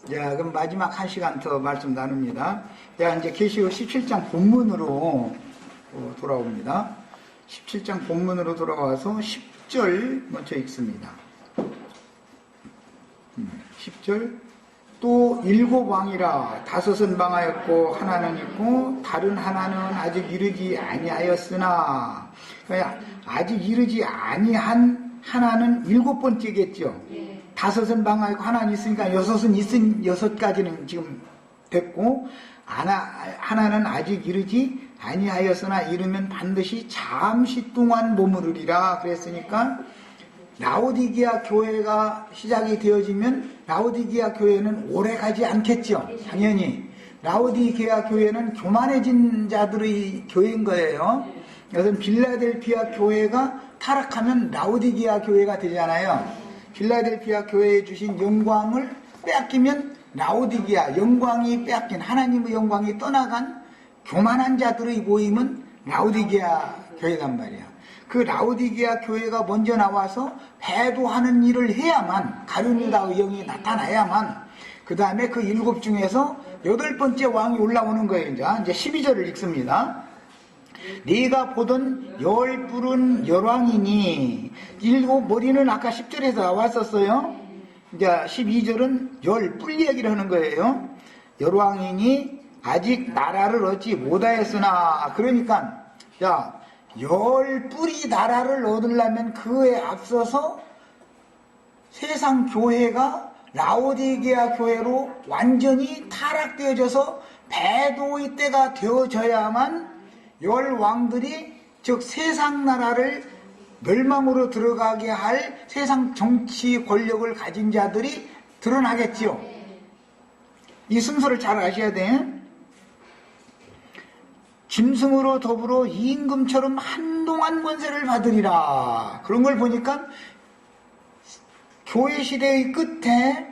자, 그럼 마지막 1시간 더 말씀 나눕니다. 자, 이제 계시록 17장 본문으로 돌아옵니다. 17장 본문으로 돌아와서 10절 먼저 읽습니다. 10절. 또 7왕이라 5은 망하였고 하나는 있고 다른 하나는 아직 이르지 아니하였으나, 그러니까 아직 이르지 아니한 하나는 7번째겠죠. 5은 망하였고 하나는 있으니까 6은 있은 6가지는 지금 됐고, 하나는 아직 이르지 아니하였으나 이르면 반드시 잠시 동안 머무르리라 그랬으니까, 라오디게아 교회가 시작이 되어지면 라오디게아 교회는 오래 가지 않겠죠. 당연히 라오디게아 교회는 교만해진 자들의 교회인 거예요. 그래서 빌라델피아 교회가 타락하면 라오디게아 교회가 되잖아요. 빌라델피아 교회에 주신 영광을 빼앗기면 라오디게아, 영광이 빼앗긴, 하나님의 영광이 떠나간 교만한 자들의 모임은 라오디게아 교회란 말이야. 그 라오디게아 교회가 먼저 나와서 배도하는 일을 해야만, 가룟유다의 영이 나타나야만, 그 다음에 그 7 중에서 8번째 왕이 올라오는 거예요. 이제 12절을 읽습니다. 네가 보던 10뿔은 열왕이니, 7 머리는 아까 10절에서 나왔었어요. 이제 12절은 10뿔 얘기를 하는 거예요. 열왕이니 아직 나라를 얻지 못하였으나, 그러니까 자, 10뿔이 나라를 얻으려면 그에 앞서서 세상 교회가 라오디게아 교회로 완전히 타락되어져서 배도의 때가 되어져야만 10왕들이, 즉 세상 나라를 멸망으로 들어가게 할 세상 정치 권력을 가진 자들이 드러나겠지요. 이 순서를 잘 아셔야 돼. 짐승으로 더불어 임금처럼 한동안 권세를 받으리라. 그런 걸 보니까 교회 시대의 끝에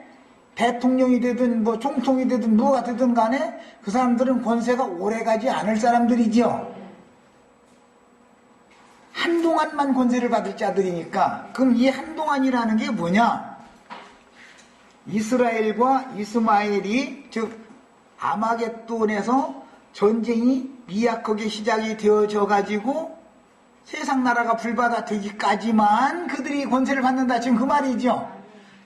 대통령이 되든 뭐 총통이 되든 누가 되든 간에 그 사람들은 권세가 오래가지 않을 사람들이죠. 한동안만 권세를 받을 자들이니까. 그럼 이 한동안이라는 게 뭐냐? 이스라엘과 이스마엘이, 즉 아마겟돈에서 전쟁이 미약하게 시작이 되어져 가지고 세상 나라가 불바다 되기까지만 그들이 권세를 받는다, 지금 그 말이죠.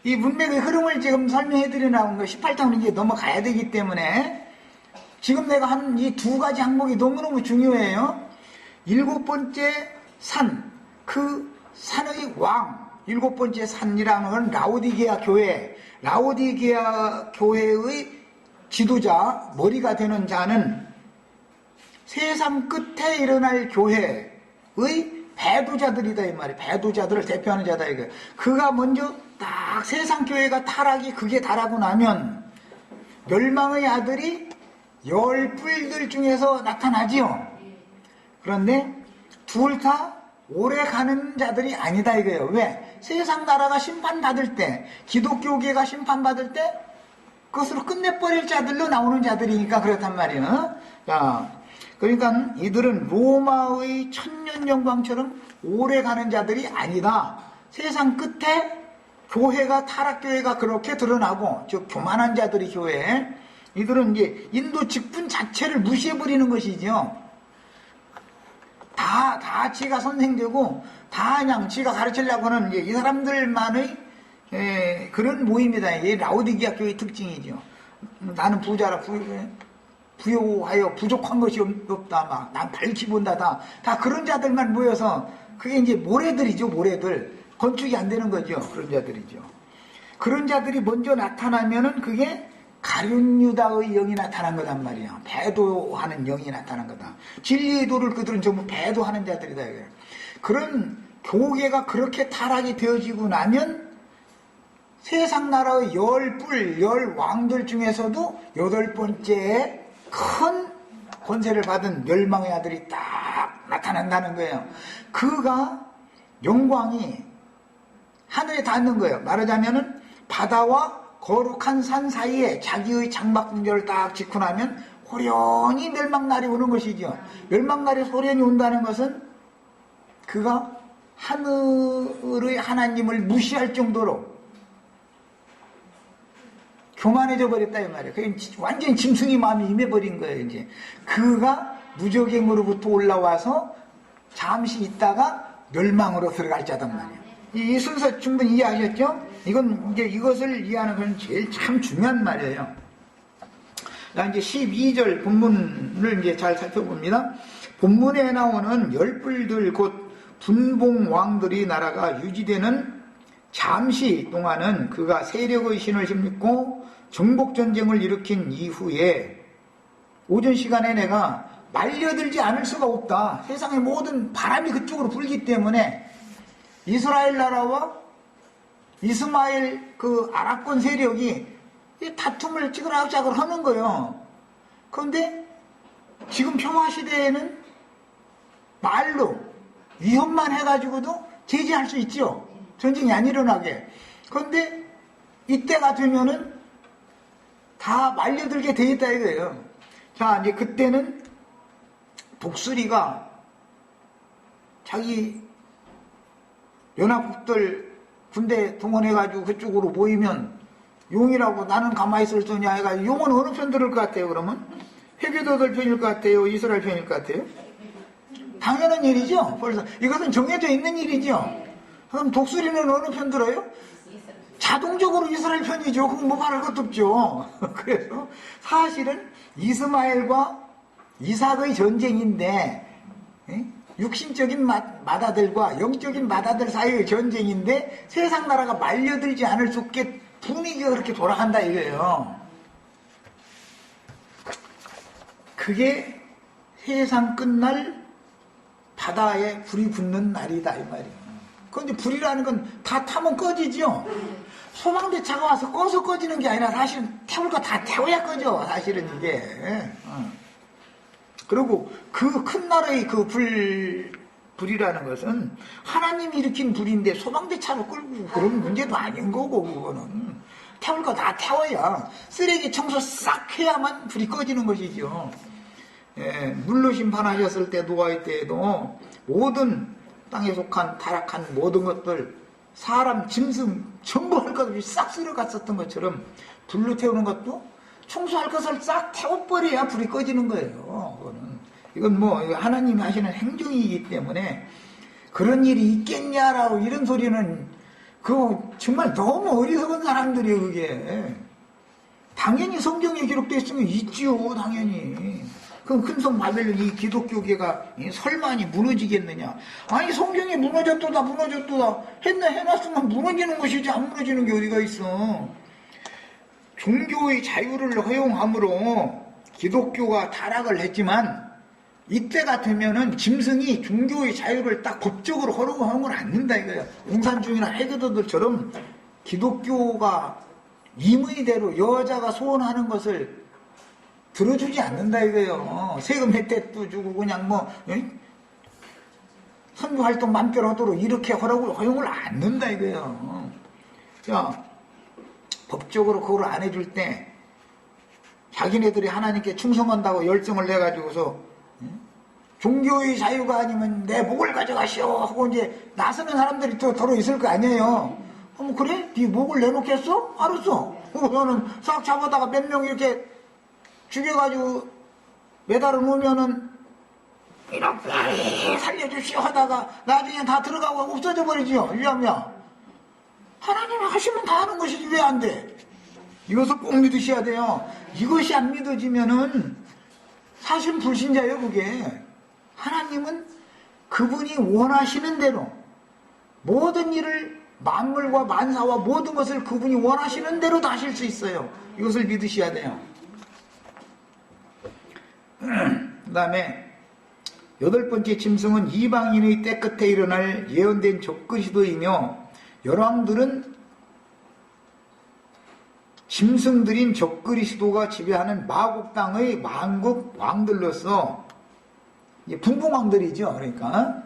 이 문맥의 흐름을 지금 설명해 드리려는 거 18장으로 이제 넘어가야 되기 때문에 지금 내가 한 이 2가지 항목이 너무너무 중요해요. 7번째 산, 그 산의 왕, 7번째 산이라는 건 라오디게아 교회, 라오디게아 교회의 지도자, 머리가 되는 자는 세상 끝에 일어날 교회의 배도자들이다 이 말이에요. 배도자들을 대표하는 자다 이거. 그가 먼저 딱 세상 교회가 타락이 극에 달하고 나면 멸망의 아들이 10뿔들 중에서 나타나지요. 그런데 둘 다 오래 가는 자들이 아니다 이거예요. 왜? 세상 나라가 심판받을 때, 기독교계가 심판받을 때 그것으로 끝내버릴 자들로 나오는 자들이니까 그렇단 말이에요. 자, 그러니까 이들은 로마의 천년 영광처럼 오래 가는 자들이 아니다. 세상 끝에 교회가, 타락교회가 그렇게 드러나고, 즉 교만한 자들이 교회에, 이들은 이제 인도 직분 자체를 무시해버리는 것이죠. 다 지가 선생되고 다 그냥 지가 가르치려고 하는 이 사람들만의 그런 모임이다. 이게 라오디게아 교회의 특징이죠. 나는 부자라 부요하여 부족한 것이 없다. 막 난 밝히 본다. 다 그런 자들만 모여서, 그게 이제 모래들이죠. 모래들. 건축이 안 되는 거죠. 그런 자들이죠. 그런 자들이 먼저 나타나면은 그게 가룟유다의 영이 나타난 거단 말이야. 배도하는 영이 나타난 거다. 진리의 도를 그들은 전부 배도하는 자들이다. 그런 교계가 그렇게 타락이 되어지고 나면 세상 나라의 10왕들 중에서도 8번째에 큰 권세를 받은 멸망의 아들이 딱 나타난다는 거예요. 그가 영광이 하늘에 닿는 거예요. 말하자면은 바다와 거룩한 산 사이에 자기의 장막궁결을 딱 짓고 나면 호련히 멸망날이 오는 것이죠. 멸망날이 호련히 온다는 것은 그가 하늘의 하나님을 무시할 정도로 교만해져 버렸다 이 말이에요. 완전히 짐승이 마음이 임해버린 거예요. 이제 그가 무적행으로부터 올라와서 잠시 있다가 멸망으로 들어갈 자단 말이에요. 이 순서 충분히 이해하셨죠? 이건 이제 이것을 이해하는 것은 제일 참 중요한 말이에요. 자, 이제 12절 본문을 이제 잘 살펴봅니다. 본문에 나오는 열불들 곧 분봉왕들이 나라가 유지되는 잠시 동안은 그가 세력의 신을 힘입고 정복전쟁을 일으킨 이후에 오전 시간에 내가 말려들지 않을 수가 없다. 세상의 모든 바람이 그쪽으로 불기 때문에 이스라엘 나라와 이스마엘 그 아랍권 세력이 다툼을 찌그락짜그락 하는 거예요. 그런데 지금 평화시대에는 말로 위협만 해가지고도 제지할 수 있죠. 전쟁이 안 일어나게. 그런데 이때가 되면은 다 말려들게 돼 있다 이거예요. 자, 이제 그때는 독수리가 자기 연합국들 군대 동원해가지고 그쪽으로 모이면 용이라고 나는 가만히 있을 소냐 해가지고 용은 어느 편 들을 것 같아요, 그러면? 회개도들 편일 것 같아요? 이스라엘 편일 것 같아요? 당연한 일이죠. 벌써 이것은 정해져 있는 일이죠. 그럼 독수리는 어느 편 들어요? 자동적으로 이스라엘 편이죠. 그건 뭐 말할 것도 없죠. 그래서 사실은 이스마엘과 이삭의 전쟁인데 육신적인 맏아들과 영적인 맏아들 사이의 전쟁인데 세상 나라가 말려들지 않을 수 없게 분위기가 그렇게 돌아간다 이거예요. 그게 세상 끝날 바다에 불이 붙는 날이다 이 말이에요. 그런데 불이라는 건 다 타면 꺼지죠. 소방대차가 와서 꺼서 꺼지는 게 아니라 사실은 태울 거 다 태워야 꺼져. 사실은 이게. 그리고 그 큰 나라의 그 불이라는 것은 하나님이 일으킨 불인데 소방대차로 끌고 그런 문제도 아닌 거고, 그거는. 태울 거 다 태워야 쓰레기 청소 싹 해야만 불이 꺼지는 것이죠. 예, 물로 심판하셨을 때 노아의 때에도 모든 땅에 속한 타락한 모든 것들 사람, 짐승 전부 할 것 없이 싹 쓸어갔었던 것처럼 불로 태우는 것도 청소할 것을 싹 태워버려야 불이 꺼지는 거예요. 그거는. 이건 뭐 하나님이 하시는 행정이기 때문에 그런 일이 있겠냐라고 이런 소리는 그거 정말 너무 어리석은 사람들이에요. 그게 당연히 성경에 기록되어 있으면 있지요. 당연히. 그럼 큰성 바벨론 이 기독교계가 설마니 무너지겠느냐. 아니 성경이 무너졌도다 해놨으면 무너지는 것이지 안 무너지는 게 어디가 있어. 종교의 자유를 허용함으로 기독교가 타락을 했지만 이때 같으면은 짐승이 종교의 자유를 딱 법적으로 허용을 않는다 이거예요. 공산주의나 해교도들처럼 기독교가 임의대로 여자가 소원하는 것을 들어주지 않는다 이거예요. 세금 혜택도 주고 그냥 뭐 선교활동 맘대로 하도록 이렇게 허용을 않는다 이거예요. 자, 법적으로 그걸 안 해줄 때 자기네들이 하나님께 충성한다고 열정을 내가지고서 종교의 자유가 아니면 내 목을 가져가시오 하고 이제 나서는 사람들이 또 더러 있을 거 아니에요. 그래? 네 목을 내놓겠어? 알았어. 너는 싹 잡아다가 몇 명 이렇게 죽여가지고 매달아 놓으면은 이렇게 살려주시오 하다가 나중에 다 들어가고 없어져 버리지요. 위험이야. 하나님이 하시면 다 하는 것이지 왜 안 돼? 이것을 꼭 믿으셔야 돼요. 이것이 안 믿어지면은 사실은 불신자예요. 그게. 하나님은 그분이 원하시는 대로 모든 일을 만물과 만사와 모든 것을 그분이 원하시는 대로 다 하실 수 있어요. 이것을 믿으셔야 돼요. 그 다음에 8번째 짐승은 이방인의 때 끝에 일어날 예언된 적그리스도이며 열왕들은 짐승들인 적그리스도가 지배하는 마국 땅의 만국 왕들로서 분봉왕들이죠. 그러니까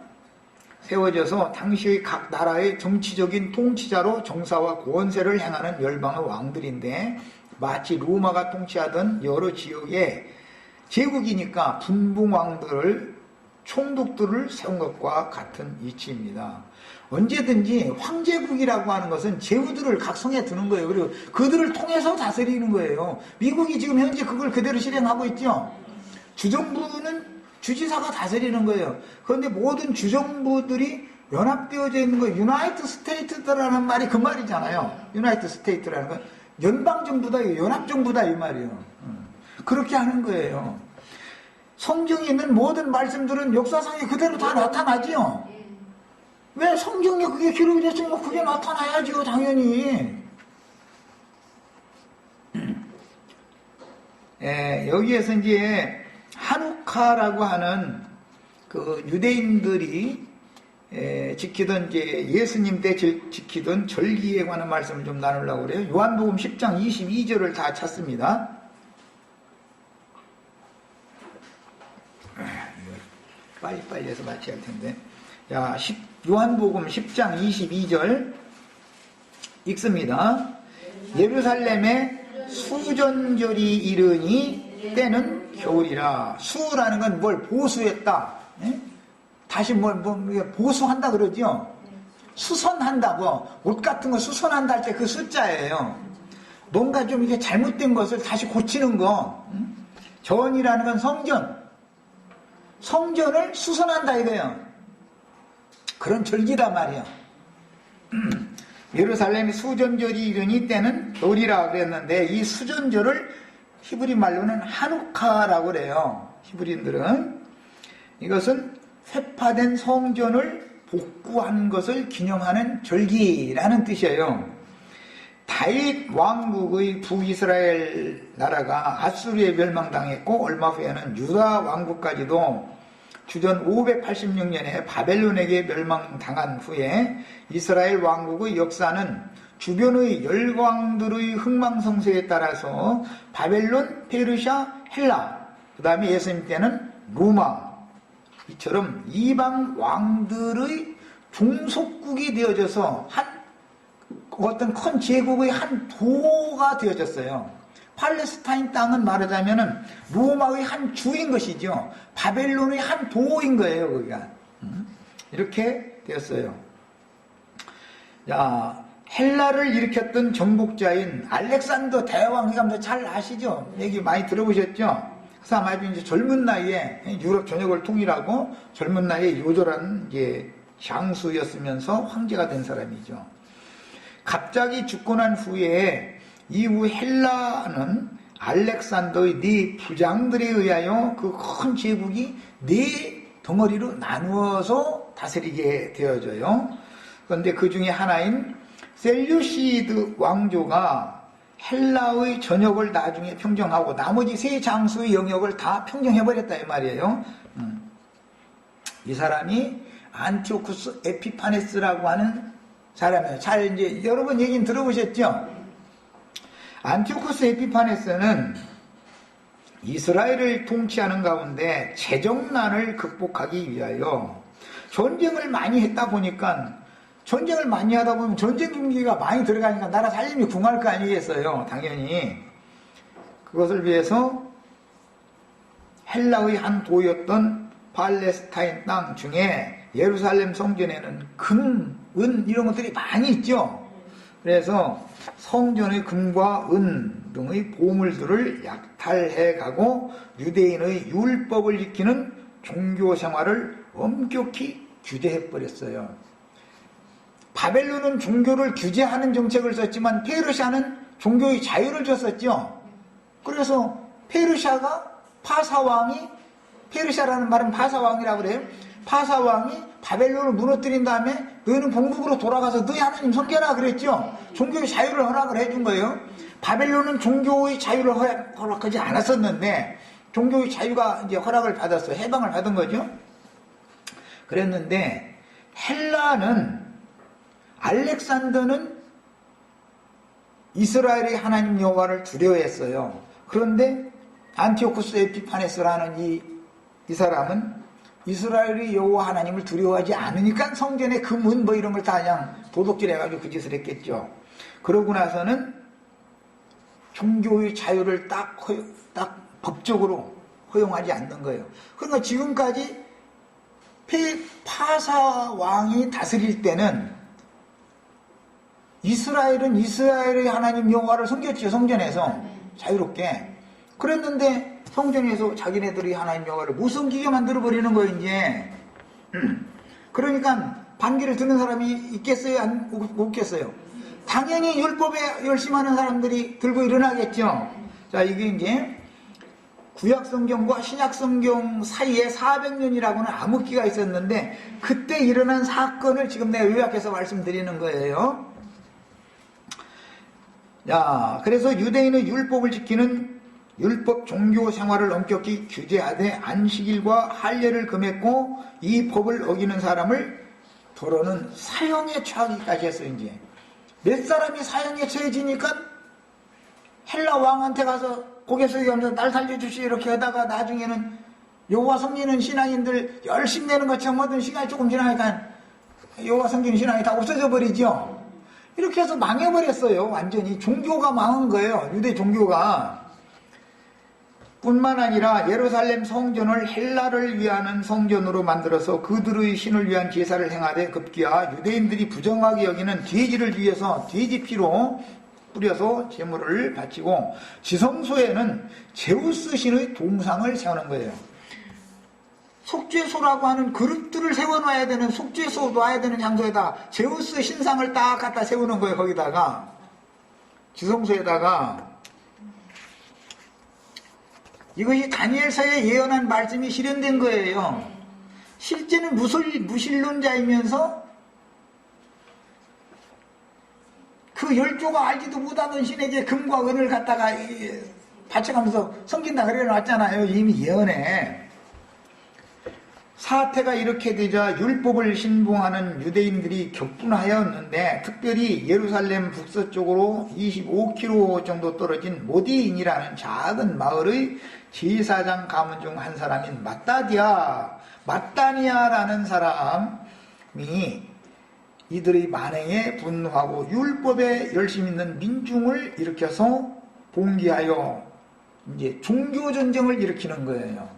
세워져서 당시의 각 나라의 정치적인 통치자로 정사와 권세를 행하는 열방의 왕들인데 마치 로마가 통치하던 여러 지역의 제국이니까 분봉왕들을 총독들을 세운 것과 같은 이치입니다. 언제든지 황제국이라고 하는 것은 제후들을 각성해 두는 거예요. 그리고 그들을 통해서 다스리는 거예요. 미국이 지금 현재 그걸 그대로 실행하고 있죠. 주정부는 주지사가 다스리는 거예요. 그런데 모든 주정부들이 연합되어져 있는 거, 유나이트 스테이트라는 말이 그 말이잖아요. 유나이트 스테이트라는 건 연방정부다, 연합정부다 이 말이에요. 그렇게 하는 거예요. 성경에 있는 모든 말씀들은 역사상에 그대로 다 나타나지요. 왜 성경에 그게 기록이 됐으면 그게 나타나야지요, 당연히. 여기에서 이제 하누카라고 하는 그 유대인들이 지키던 이제 예수님 때 지키던 절기에 관한 말씀을 좀 나누려고 그래요. 요한복음 10장 22절을 다 찾습니다. 빨리빨리 해서 마쳐야 할 텐데. 자, 요한복음 10장 22절 읽습니다. 예루살렘에 수전절이 이르니 때는 겨울이라. 수라는 건 뭘 보수했다. 다시 보수한다 그러죠. 수선한다고. 옷 같은 거 수선한다 할 때 그 숫자예요. 뭔가 좀 이게 잘못된 것을 다시 고치는 거. 전이라는 건 성전. 성전을 수선한다 이거예요. 그런 절기란 말이에요. 예루살렘이 수전절이 이르니 때는 겨울이라 그랬는데 이 수전절을 히브리 말로는 하누카라고 그래요. 히브리인들은 이것은 회파된 성전을 복구한 것을 기념하는 절기라는 뜻이에요. 다윗 왕국의 북이스라엘 나라가 아수르에 멸망당했고 얼마 후에는 유다 왕국까지도 주전 586년에 바벨론에게 멸망당한 후에 이스라엘 왕국의 역사는 주변의 열왕들의 흥망성쇠에 따라서 바벨론, 페르시아, 헬라, 그 다음에 예수님 때는 로마 이처럼 이방 왕들의 종속국이 되어져서 어떤 큰 제국의 한 도가 되어졌어요. 팔레스타인 땅은 말하자면 로마의 한 주인 것이죠. 바벨론의 한 도인 거예요, 거기가. 이렇게 되었어요. 자, 헬라를 일으켰던 정복자인 알렉산더 대왕, 그러니까 잘 아시죠? 얘기 많이 들어보셨죠? 그 사람 아주 이제 젊은 나이에 유럽 전역을 통일하고 젊은 나이에 요절한 장수였으면서 황제가 된 사람이죠. 갑자기 죽고 난 후에 이후 헬라는 알렉산더의 네 부장들에 의하여 그 큰 제국이 네 덩어리로 나누어서 다스리게 되어져요. 그런데 그 중에 하나인 셀류시드 왕조가 헬라의 전역을 나중에 평정하고 나머지 세 장수의 영역을 다 평정해버렸다 이 말이에요. 이 사람이 안티오쿠스 에피파네스라고 하는 사람이에요. 잘 이제 여러 번 얘기는 들어보셨죠? 안티오쿠스 에피파네스는 이스라엘을 통치하는 가운데 재정난을 극복하기 위하여 전쟁을 많이 했다 보니까 전쟁을 많이 하다 보면 전쟁 경기가 많이 들어가니까 나라 살림이 궁할 거 아니겠어요. 당연히 그것을 위해서 헬라의 한 도였던 팔레스타인 땅 중에 예루살렘 성전에는 금, 은 이런 것들이 많이 있죠. 그래서 성전의 금과 은 등의 보물들을 약탈해가고 유대인의 율법을 지키는 종교 생활을 엄격히 규제해버렸어요. 바벨론은 종교를 규제하는 정책을 썼지만 페르시아는 종교의 자유를 줬었죠. 그래서 페르시아가 파사왕이, 페르시아라는 말은 파사왕이라고 그래요. 파사왕이 바벨론을 무너뜨린 다음에 너희는 본국으로 돌아가서 너희 하나님 섬겨라 그랬죠. 종교의 자유를 허락을 해준 거예요. 바벨론은 종교의 자유를 허락하지 않았었는데 종교의 자유가 이제 허락을 받았어요. 해방을 받은 거죠. 그랬는데 헬라는 알렉산더는 이스라엘의 하나님 여호와를 두려워했어요. 그런데 안티오쿠스 에피파네스라는 이 사람은 이스라엘의 여호와 하나님을 두려워하지 않으니까 성전에 금은 뭐 이런 걸 다 그냥 도둑질해가지고 그 짓을 했겠죠. 그러고 나서는 종교의 자유를 딱 법적으로 허용하지 않는 거예요. 그러니까 지금까지 파사 왕이 다스릴 때는 이스라엘은 이스라엘의 하나님 여호와를 섬겼죠. 성전에서 자유롭게. 그랬는데 성전에서 자기네들이 하나님 여호와를 못 섬기게 만들어버리는 거예요. 이제 그러니까 반기를 드는 사람이 있겠어요? 없겠어요? 당연히 율법에 열심하는 사람들이 들고 일어나겠죠. 자, 이게 이제 구약성경과 신약성경 사이에 400년이라고는 암흑기가 있었는데 그때 일어난 사건을 지금 내가 요약해서 말씀드리는 거예요. 자, 그래서 유대인의 율법을 지키는 율법 종교 생활을 엄격히 규제하되 안식일과 할례를 금했고 이 법을 어기는 사람을 더러는 사형에 처하기까지 했어요. 이제 몇 사람이 사형에 처해지니까 헬라 왕한테 가서 고개 숙이면서 날 살려주시 이렇게 하다가 나중에는 여호와 섬기는 신앙인들 열심히 내는 것처럼 하던 시간이 조금 지나니까 여호와 섬기는 신앙이 다 없어져 버리죠. 이렇게 해서 망해버렸어요. 완전히 종교가 망한 거예요. 유대 종교가. 뿐만 아니라 예루살렘 성전을 헬라를 위하는 성전으로 만들어서 그들의 신을 위한 제사를 행하되 급기야 유대인들이 부정하게 여기는 돼지를 위해서 돼지 피로 뿌려서 제물을 바치고 지성소에는 제우스 신의 동상을 세우는 거예요. 속죄소라고 하는 그릇들을 세워놔야 되는 속죄소 놔야 되는 장소에다 제우스 신상을 딱 갖다 세우는 거예요. 거기다가 지성소에다가. 이것이 다니엘서에 예언한 말씀이 실현된 거예요. 실제는 무신론자이면서 그 10조가 알지도 못하던 신에게 금과 은을 갖다가 바쳐가면서 섬긴다 그래놨잖아요. 이미 예언에. 사태가 이렇게 되자 율법을 신봉하는 유대인들이 격분하였는데 특별히 예루살렘 북서쪽으로 25km 정도 떨어진 모디인이라는 작은 마을의 제사장 가문 중 한 사람인 마따니아라는 사람이 이들의 만행에 분노하고 율법에 열심 있는 민중을 일으켜서 봉기하여 이제 종교전쟁을 일으키는 거예요.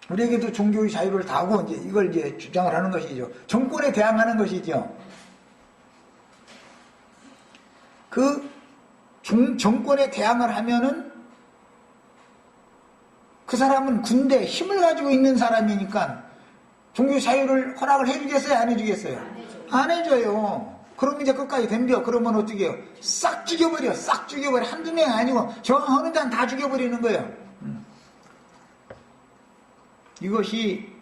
우리에게도 종교의 자유를 다하고 이제 이걸 이제 주장을 하는 것이죠. 정권에 대항하는 것이죠. 그 정권에 대항을 하면은 그 사람은 군대 힘을 가지고 있는 사람이니까 종교 자유를 허락을 해주겠어요? 안 해주겠어요? 안 해줘요. 그럼 이제 끝까지 덤벼. 그러면 어떻게 해요? 싹 죽여버려. 싹 죽여버려. 한두 명이 아니고 저항하는 자는 다 죽여버리는 거예요. 이것이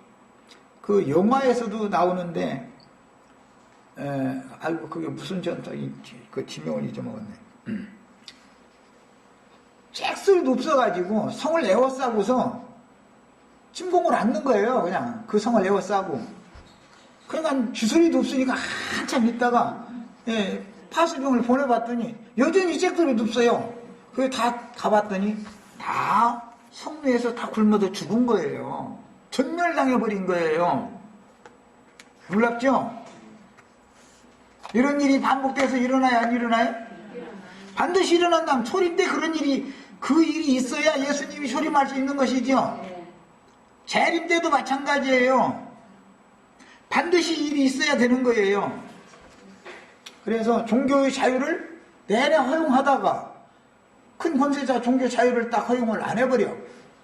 그 영화에서도 나오는데 아이고 그게 무슨 전투인지 그 지명을 잊어먹었네. 잭술도 없어가지고 성을 에워싸고서 침공을 않는 거예요. 그냥 그 성을 에워싸고. 그러니까 주소리도 없으니까 한참 있다가 파수병을 보내봤더니 여전히 잭술도 없어요. 그게 다 가봤더니 다 성내에서 다 굶어서 죽은 거예요. 전멸당해버린 거예요. 놀랍죠? 이런 일이 반복돼서 일어나요? 안 일어나요? 반드시 일어난다면 초림 때 그런 일이 그 일이 있어야 예수님이 초림할 수 있는 것이죠. 재림 때도 마찬가지예요. 반드시 일이 있어야 되는 거예요. 그래서 종교의 자유를 내내 허용하다가 큰 권세자 종교 자유를 딱 허용을 안 해버려.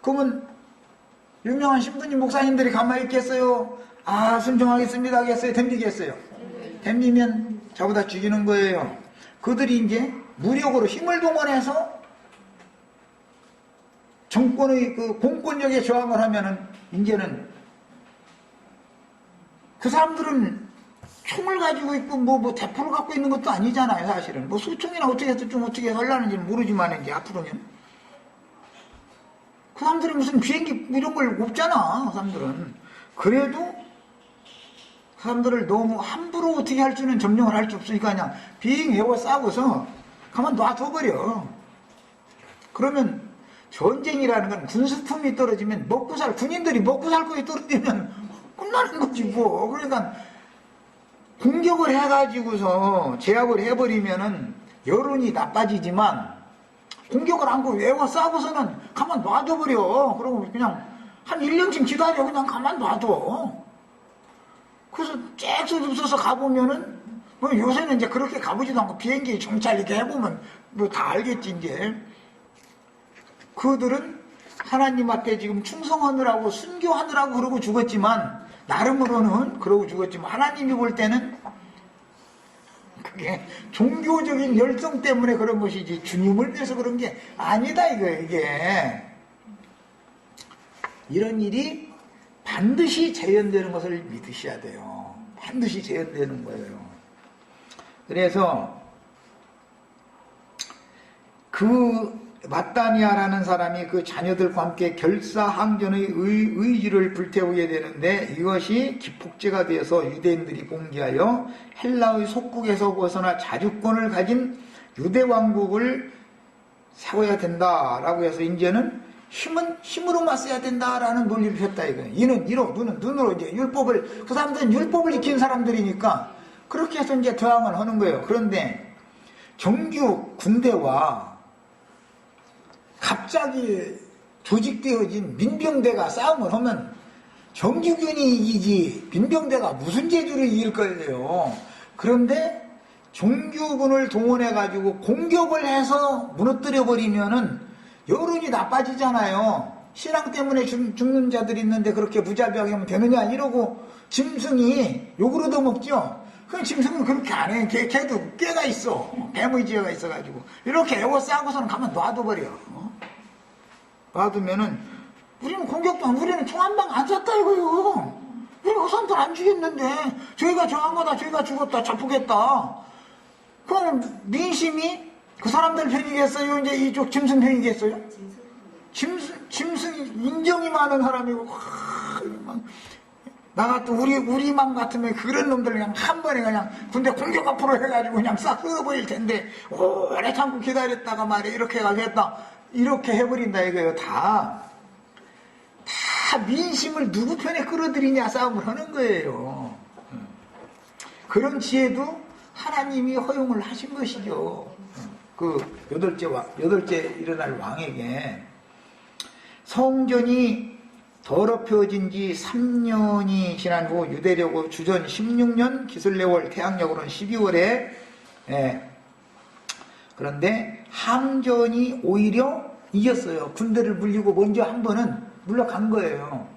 그러면 유명한 신부님 목사님들이 가만히 있겠어요? 아 순종하겠습니다 하겠어요? 덤비겠어요? 덤비면 저보다 죽이는 거예요. 그들이 이제 무력으로 힘을 동원해서 정권의 그 공권력에 저항을 하면은 이제는 그 사람들은 총을 가지고 있고 뭐 대포를 갖고 있는 것도 아니잖아요. 사실은 뭐 수총이나 어떻게 해서 좀 어떻게 하려는지는 모르지만 이제 앞으로는 그 사람들은 무슨 비행기 이런 걸 없잖아. 그 사람들은. 그래도 그 사람들을 너무 함부로 어떻게 할 수는 점령을 할 수 없으니까 그냥 비행 에워 싸고서 가만 놔둬버려. 그러면 전쟁이라는 건 군수품이 떨어지면 군인들이 먹고 살 거에 떨어지면 끝나는 거지 뭐. 그러니까 공격을 해가지고서 제압을 해버리면은 여론이 나빠지지만 공격을 안 하고 에워 싸고서는 가만 놔둬버려. 그러고 그냥 한 1년쯤 기다려. 그냥 가만 놔둬. 그래서 잭스 없어서 가보면은, 뭐 요새는 이제 그렇게 가보지도 않고 비행기 정찰 이렇게 해보면 뭐 다 알겠지, 이제. 그들은 하나님 앞에 지금 충성하느라고, 순교하느라고 그러고 죽었지만, 나름으로는 그러고 죽었지만, 하나님이 볼 때는 그게 종교적인 열성 때문에 그런 것이지, 주님을 위해서 그런 게 아니다, 이게. 이런 일이 반드시 재현되는 것을 믿으셔야 돼요. 반드시 재현되는 거예요. 그래서 그 마따니아라는 사람이 그 자녀들과 함께 결사항전의 의지를 불태우게 되는데, 이것이 기폭제가 되어서 유대인들이 봉기하여 헬라의 속국에서 벗어나 자주권을 가진 유대 왕국을 세워야 된다라고 해서 이제는 힘으로만 써야 된다라는 논리를 폈다 이거예요. 이는 이로, 눈으로 이제 율법을, 그 사람들은 율법을 익힌 사람들이니까 그렇게 해서 이제 저항을 하는 거예요. 그런데 정규 군대와 갑자기 조직되어진 민병대가 싸움을 하면 정규군이 이기지 민병대가 무슨 재주를 이길 거예요. 그런데 정규군을 동원해가지고 공격을 해서 무너뜨려버리면은 여론이 나빠지잖아요. 신앙 때문에 죽는 자들이 있는데 그렇게 무자비하게 하면 되느냐 이러고 짐승이 욕을 얻어먹죠. 그 짐승은 그렇게 안 해. 걔도 꾀가 있어. 뱀의 지혜가 있어가지고 이렇게 애워 싸고서는 가만 놔둬버려. 놔두면은 우리는 공격도 안, 우리는 총 한 방 안 쐈다 이거요. 우리 그 사람들 안 죽였는데 저희가 저한 거다, 저희가 죽었다, 자쁘겠다. 그럼 민심이 그 사람들 편이겠어요? 이제 이쪽 짐승 편이겠어요? 짐승이 인정이 많은 사람이고, 나 같은 우리 맘 같으면 그런 놈들 그냥 한 번에 그냥 군대 공격 앞으로 해가지고 그냥 싹 쓸어버릴 텐데, 오래 참고 기다렸다가 말이야, 이렇게 해가지고 했다. 이렇게 해버린다 이거예요. 다 민심을 누구 편에 끌어들이냐 싸움을 하는 거예요. 그런 지혜도 하나님이 허용을 하신 것이죠. 그 여덟째 일어날 왕에게 성전이 더럽혀진 지 3년이 지난 후 유대력으로 주전 16년 기슬레월 태양력으로는 12월에 그런데 항전이 오히려 이겼어요. 군대를 물리고 먼저 한 번은 물러간 거예요.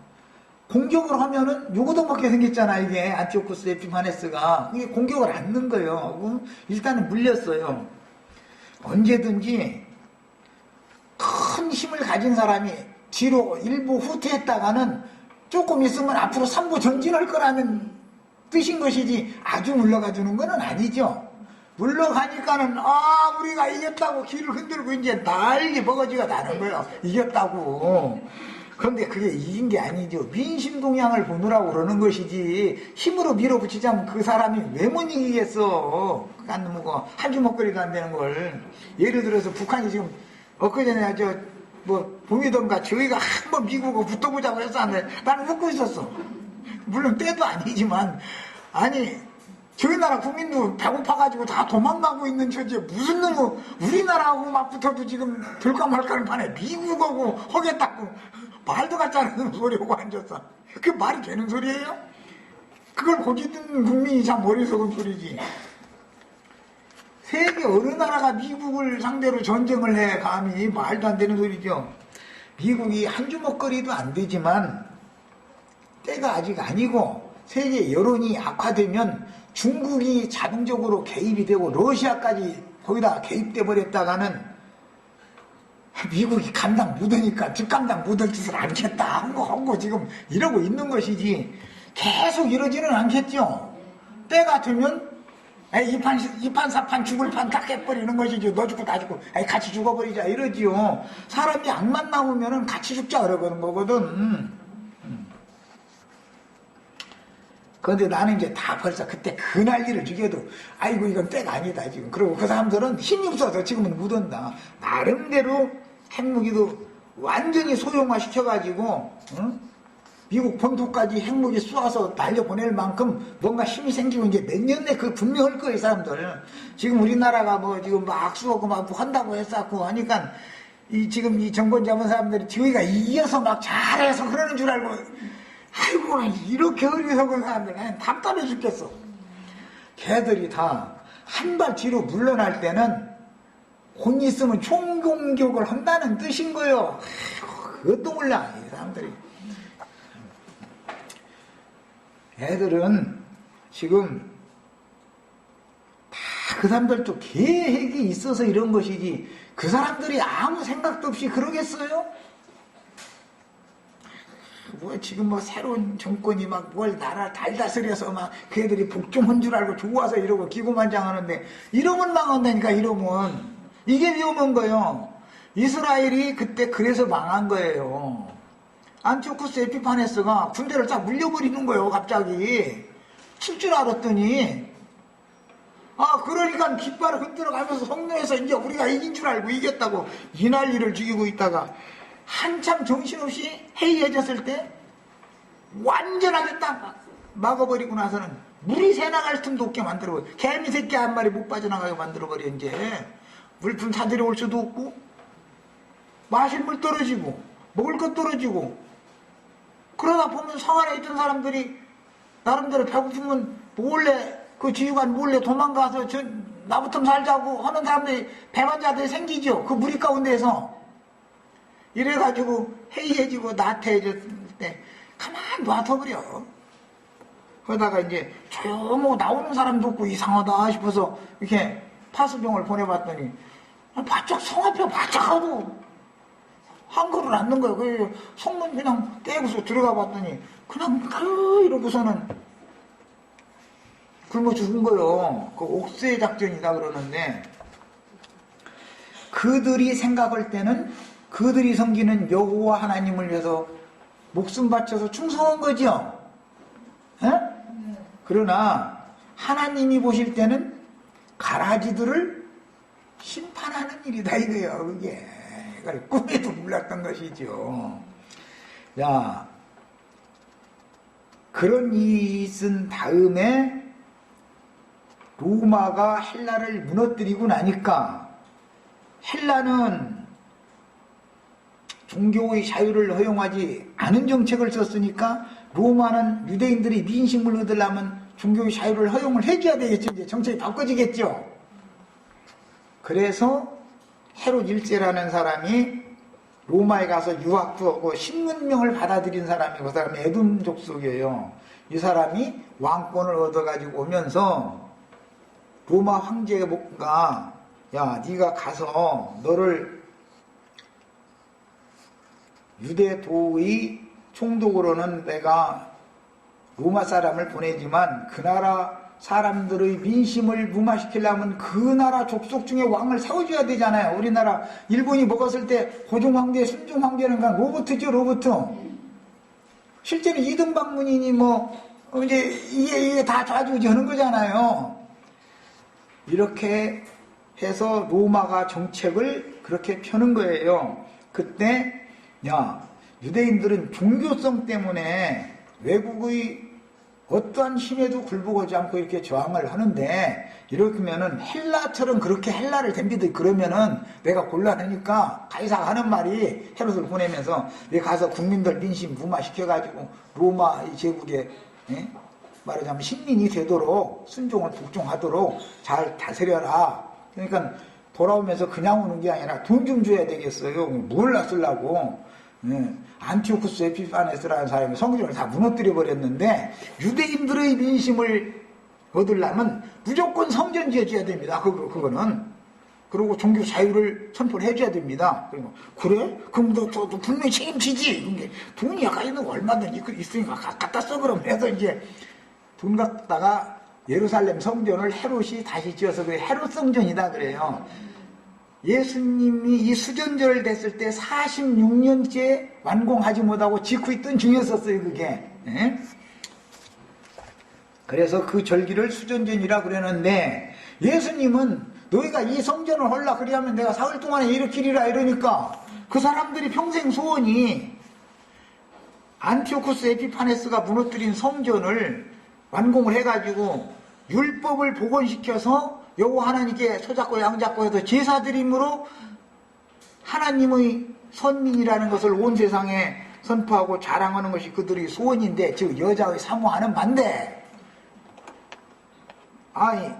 공격을 하면은 요거도 먹게 생겼잖아, 이게. 안티오쿠스 에피파네스가. 이게 공격을 안 넣은 거예요. 일단은 물렸어요. 언제든지 큰 힘을 가진 사람이 뒤로 일부 후퇴했다가는 조금 있으면 앞으로 3부 전진할 거라는 뜻인 것이지 아주 물러가 주는 건 아니죠. 물러가니까는 우리가 이겼다고 귀를 흔들고 이제 난리 버거지가 나는 거예요. 이겼다고. 그런데 그게 이긴 게 아니죠. 민심 동향을 보느라고 그러는 것이지 힘으로 밀어붙이자면 그 사람이 왜 못 이기겠어. 안 넘고 한 주먹거리도 안 되는 걸. 예를 들어서 북한이 지금 엊그제냐 봄이던가 저희가 한번 미국하고 붙어보자고 했었는데 나는 웃고 있었어. 물론 때도 아니지만 아니 저희 나라 국민도 배고파가지고 다 도망가고 있는 처지에 무슨 놈의 우리나라하고 막 붙어도 지금 들까 말까는 판에 미국하고 하겠다고 말도 같지 않은 소리하고 앉았어. 그게 말이 되는 소리예요? 그걸 고기 듣는 국민이 참 어리석은 소리지. 세계 어느 나라가 미국을 상대로 전쟁을 해 감히 말도 안 되는 소리죠. 미국이 한 주먹거리도 안 되지만 때가 아직 아니고 세계 여론이 악화되면 중국이 자동적으로 개입이 되고 러시아까지 거기다 개입돼 버렸다가는 미국이 감당 못하니까 뒷감당 못할 짓을 않겠다 한거 지금 이러고 있는 것이지 계속 이러지는 않겠죠. 때가 되면 이판 사판 죽을 판 다 깨버리는 것이죠. 너 죽고 나 죽고 같이 죽어버리자 이러지요. 사람이 악만 나오면은 같이 죽자 그러는 거거든. 그런데 나는 이제 다 벌써 그때 그 난리를 죽여도 아이고 이건 때가 아니다 지금. 그리고 그 사람들은 힘이 없어서 지금은 묻었나. 나름대로 핵무기도 완전히 소형화 시켜가지고 미국 본토까지 핵무기 쏘아서 날려보낼 만큼 뭔가 힘이 생기고 이제 몇 년 내에 그 분명할 거예요 사람들. 지금 우리나라가 지금 막 쏘고 막 한다고 했었고 하니까 지금 이 정권 잡은 사람들이 저희가 이겨서 막 잘해서 그러는 줄 알고 아이고, 나 이렇게 어리석은 사람들, 난 답답해 죽겠어. 걔들이 다 한 발 뒤로 물러날 때는 곧 있으면 총공격을 한다는 뜻인 거요. 아이고, 그것도 몰라, 이 사람들이. 애들은 지금 다 그 사람들도 계획이 있어서 이런 것이지, 그 사람들이 아무 생각도 없이 그러겠어요? 뭐 지금 뭐 새로운 정권이 막 뭘 나라 달다스려서 막 그 애들이 복종한 줄 알고 좋아서 이러고 기고만장하는데, 이러면 망한다니까. 이러면 이게 위험한 거예요. 이스라엘이 그때 그래서 망한 거예요. 안티오쿠스 에피파네스가 군대를 딱 물려버리는 거예요. 갑자기 칠 줄 알았더니, 그러니까 깃발을 흔들어가면서 성령에서 이제 우리가 이긴 줄 알고 이겼다고 이 난리를 죽이고 있다가, 한참 정신없이 해이해졌을 때 완전하게 딱 막아버리고 나서는 물이 새나갈 틈도 없게 만들어버려. 개미 새끼 한 마리 못 빠져나가게 만들어버려. 이제 물품 찾으러 올 수도 없고, 마실 물 떨어지고 먹을 것 떨어지고, 그러다 보면 성 안에 있던 사람들이 나름대로 배고프면 몰래, 그 지휘관 몰래 도망가서 나부터 살자고 하는 사람들이, 배반자들이 생기죠. 그 무리 가운데에서. 이래가지고 해이해지고 나태해졌을 때 가만 놔둬버려. 그러다가 이제 조용하고 나오는 사람도 없고 이상하다 싶어서 이렇게 파수병을 보내봤더니, 바짝 성 앞에 바짝 하고 한글을 앉는 거예요. 그 성문 그냥 떼고서 들어가 봤더니 그냥 이러고서는 굶어 죽은 거예요. 그 옥새 작전이다 그러는데, 그들이 생각할 때는 그들이 섬기는 여호와 하나님을 위해서 목숨 바쳐서 충성한 거죠. 에? 그러나 하나님이 보실 때는 가라지들을 심판하는 일이다 이거예요. 그게 꿈에도 몰랐던 것이죠. 자, 그런 일이 있은 다음에 로마가 헬라를 무너뜨리고 나니까, 헬라는 종교의 자유를 허용하지 않은 정책을 썼으니까 로마는 유대인들이 민심을 얻으려면 종교의 자유를 허용을 해줘야 되겠죠. 이제 정책이 바꿔지겠죠. 그래서 헤롯 1세라는 사람이 로마에 가서 유학도 하고 신문명을 받아들인 사람이, 그 사람이 에돔 족속이에요. 이 사람이 왕권을 얻어가지고 오면서 로마 황제가, 야, 네가 가서 너를 유대도의 총독으로는 내가 로마 사람을 보내지만, 그 나라 사람들의 민심을 무마시키려면 그 나라 족속 중에 왕을 세워줘야 되잖아요. 우리나라 일본이 먹었을 때 고종황제, 순종황제는 그냥 로버트죠, 로버트. 실제로 이등방문이니 이제 이게 다 좌지우지하는 거잖아요. 이렇게 해서 로마가 정책을 그렇게 펴는 거예요. 그때 유대인들은 종교성 때문에 외국의 어떠한 힘에도 굴복하지 않고 이렇게 저항을 하는데, 이렇게면은 헬라처럼 그렇게 헬라를 덤비듯 그러면은 내가 곤란하니까 가이사가 하는 말이, 헤롯을 보내면서 내가 가서 국민들 민심 무마시켜가지고 로마 제국에 말하자면 식민이 되도록 순종을 복종하도록 잘 다스려라. 그러니까 돌아오면서 그냥 오는 게 아니라 돈 좀 줘야 되겠어요. 뭘 놨으려고. 안티오쿠스 에피파네스라는 사람이 성전을 다 무너뜨려 버렸는데, 유대인들의 민심을 얻으려면 무조건 성전 지어줘야 됩니다. 그거는. 그리고 종교 자유를 선포를 해줘야 됩니다. 그리고 그래? 그럼 너 분명히 책임지지. 돈이 아까 있는 거 얼마든지 있으니까 갖다 써. 그럼 해서 이제 돈 갖다가 예루살렘 성전을 헤롯이 다시 지어서 그게 헤롯 성전이다 그래요. 예수님이 이 수전절 됐을 때 46년째 완공하지 못하고 짓고 있던 중이었었어요, 그게. 그래서 그 절기를 수전전이라 그러는데, 예수님은 너희가 이 성전을 헐라 그리하면 내가 사흘 동안에 일으키리라 이러니까, 그 사람들이 평생 소원이 안티오쿠스 에피파네스가 무너뜨린 성전을 완공을 해가지고 율법을 복원시켜서 여호와 하나님께 손잡고 양잡고 해서 제사드림으로 하나님의 선민이라는 것을 온 세상에 선포하고 자랑하는 것이 그들의 소원인데, 즉 여자의 사모하는 반대. 아니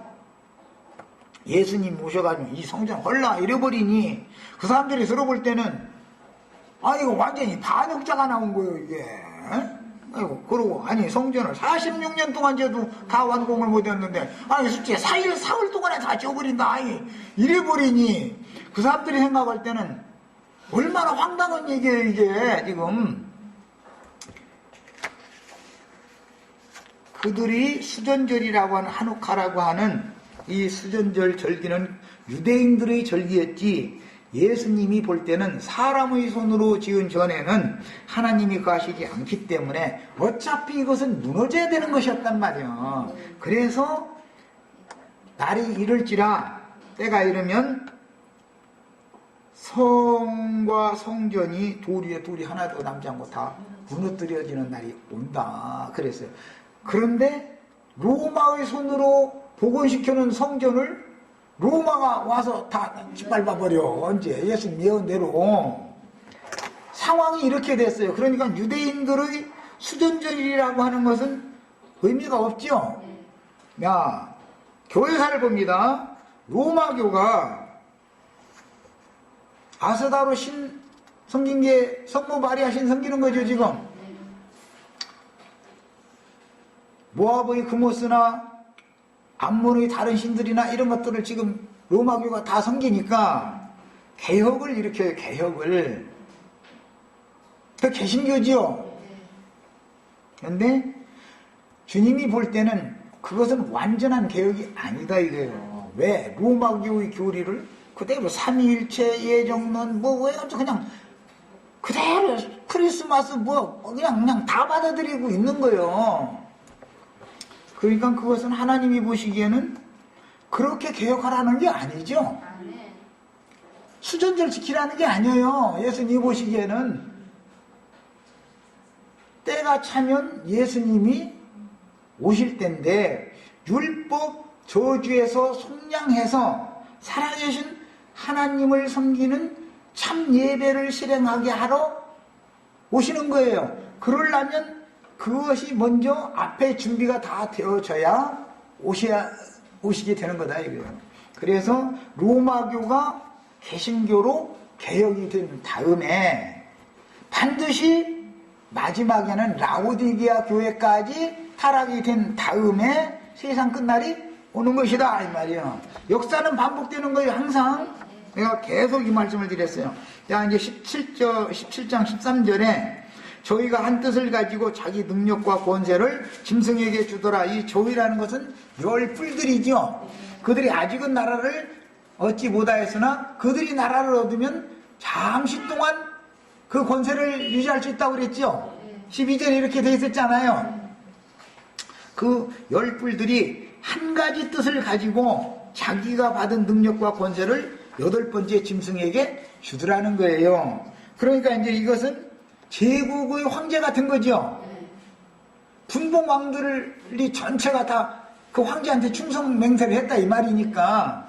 예수님 오셔가지고 이 성전 헐라 잃어버리니 그 사람들이 들어볼 때는 이거 완전히 반역자가 나온 거예요 이게. 아이고, 그러고 아니 성전을 46년 동안 져도 다 완공을 못했는데 솔직히 4일 동안에 다 지어버린다 이래버리니 그 사람들이 생각할 때는 얼마나 황당한 얘기예요 이게. 지금 그들이 수전절이라고 하는 한우카라고 하는 이 수전절 절기는 유대인들의 절기였지, 예수님이 볼 때는 사람의 손으로 지은 전에는 하나님이 거하시지 않기 때문에 어차피 이것은 무너져야 되는 것이었단 말이야. 그래서 날이 이를지라 때가 이르면 성과 성전이 돌 위에 돌이 하나도 남지 않고 다 무너뜨려지는 날이 온다 그랬어요. 그런데 로마의 손으로 복원시켜놓은 성전을 로마가 와서 다 짓밟아버려. 언제? 예수님 예언대로. 상황이 이렇게 됐어요. 그러니까 유대인들의 수전절이라고 하는 것은 의미가 없죠. 야, 교회사를 봅니다. 로마교가 아스다로 신 섬긴 게 성모 마리아 신 섬기는 거죠 지금. 모압의 그모스나 암몬의 다른 신들이나 이런 것들을 지금 로마교가 다 섬기니까 개혁을 일으켜요. 개혁을. 그 개신교지요. 그런데 주님이 볼 때는 그것은 완전한 개혁이 아니다 이거예요. 왜? 로마교의 교리를 그대로 삼위일체 예정론 왜 그냥 그대로 크리스마스 그냥 다 받아들이고 있는 거예요. 그러니까 그것은 하나님이 보시기에는 그렇게 개혁하라는 게 아니죠. 수전절 지키라는 게 아니에요. 예수님이 보시기에는 때가 차면 예수님이 오실 때인데 율법 저주에서 속량해서 살아계신 하나님을 섬기는 참 예배를 실행하게 하러 오시는 거예요. 그러려면 그것이 먼저 앞에 준비가 다 되어져야 오시게 되는 거다 이거예요. 그래서 로마교가 개신교로 개혁이 된 다음에 반드시 마지막에는 라오디게아 교회까지 타락이 된 다음에 세상 끝날이 오는 것이다 이 말이에요. 역사는 반복되는 거예요 항상. 내가 계속 이 말씀을 드렸어요. 자, 이제 17장 13절에 저희가 한 뜻을 가지고 자기 능력과 권세를 짐승에게 주더라. 이 저희라는 것은 열 뿔들이죠. 그들이 아직은 나라를 얻지 못하였으나 그들이 나라를 얻으면 잠시 동안 그 권세를 유지할 수 있다고 그랬죠. 12절에 이렇게 돼 있었잖아요. 그 열 뿔들이 한 가지 뜻을 가지고 자기가 받은 능력과 권세를 8번째 짐승에게 주더라는 거예요. 그러니까 이제 이것은 제국의 황제 같은 거죠. 분봉 왕들이 전체가 다 그 황제한테 충성 맹세를 했다 이 말이니까.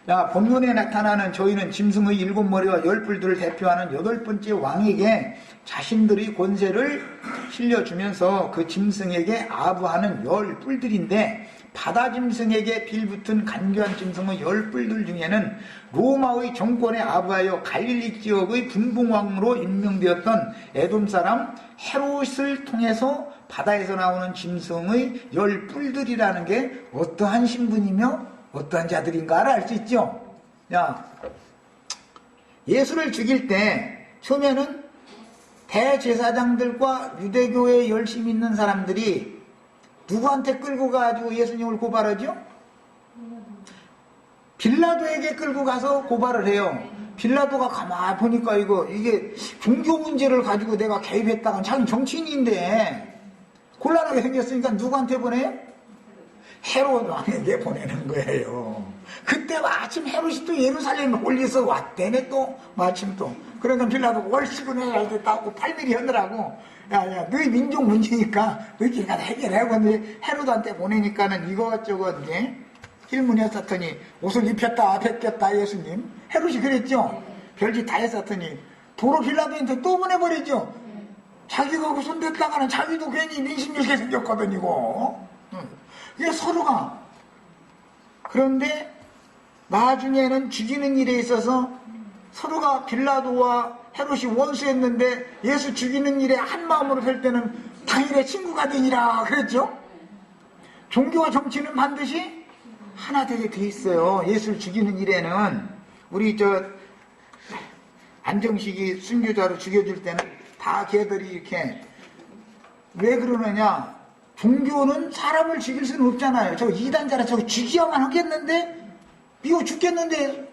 야, 본문에 나타나는 저희는 짐승의 7머리와 10뿔들을 대표하는 8번째 왕에게 자신들의 권세를 실려주면서 그 짐승에게 아부하는 10뿔들인데, 바다 짐승에게 빌붙은 간교한 짐승의 10뿔들 중에는 로마의 정권에 아부하여 갈릴리 지역의 분봉왕으로 임명되었던 에돔 사람 헤롯을 통해서 바다에서 나오는 짐승의 10뿔들이라는 게 어떠한 신분이며 어떠한 자들인가를 알 수 있죠. 야, 예수를 죽일 때 처음에는 대제사장들과 유대교에 열심히 있는 사람들이 누구한테 끌고 가가지고 예수님을 고발하죠? 빌라도에게 끌고 가서 고발을 해요. 빌라도가 가만히 보니까 이게 종교 문제를 가지고 내가 개입했다가 자기 정치인인데 곤란하게 생겼으니까 누구한테 보내요? 헤롯 왕에게 보내는 거예요. 그때 마침 헤롯이 또 예루살렘에 올려서 왔대네 또 마침 또. 그러니까 빌라도가 월식을 해야 됐다고 팔미리 하더라고. 야, 너희 민족 문제니까 너희끼리 가서 해결하고. 근데 헤롯한테 보내니까는 이것저것 이제 질문했었더니 옷을 입혔다 벗겼다 예수님. 헤롯이 그랬죠. 별짓 다 했었더니 도로 빌라도한테 또 보내버리죠. 자기가 그 손댔다가는 자기도 괜히 민심 잃게 생겼거든, 이거. 이게 서로가. 그런데 나중에는 죽이는 일에 있어서 서로가 빌라도와 헤롯이 원수였는데 예수 죽이는 일에 한 마음으로 설 때는 당일에 친구가 되니라 그랬죠. 종교와 정치는 반드시 하나 되게 돼 있어요. 예수를 죽이는 일에는. 우리 안정식이 순교자로 죽여줄 때는 다 걔들이 이렇게 왜 그러느냐, 종교는 사람을 죽일 수는 없잖아요. 저 이단자라 저거 죽여야만 하겠는데 이거 죽겠는데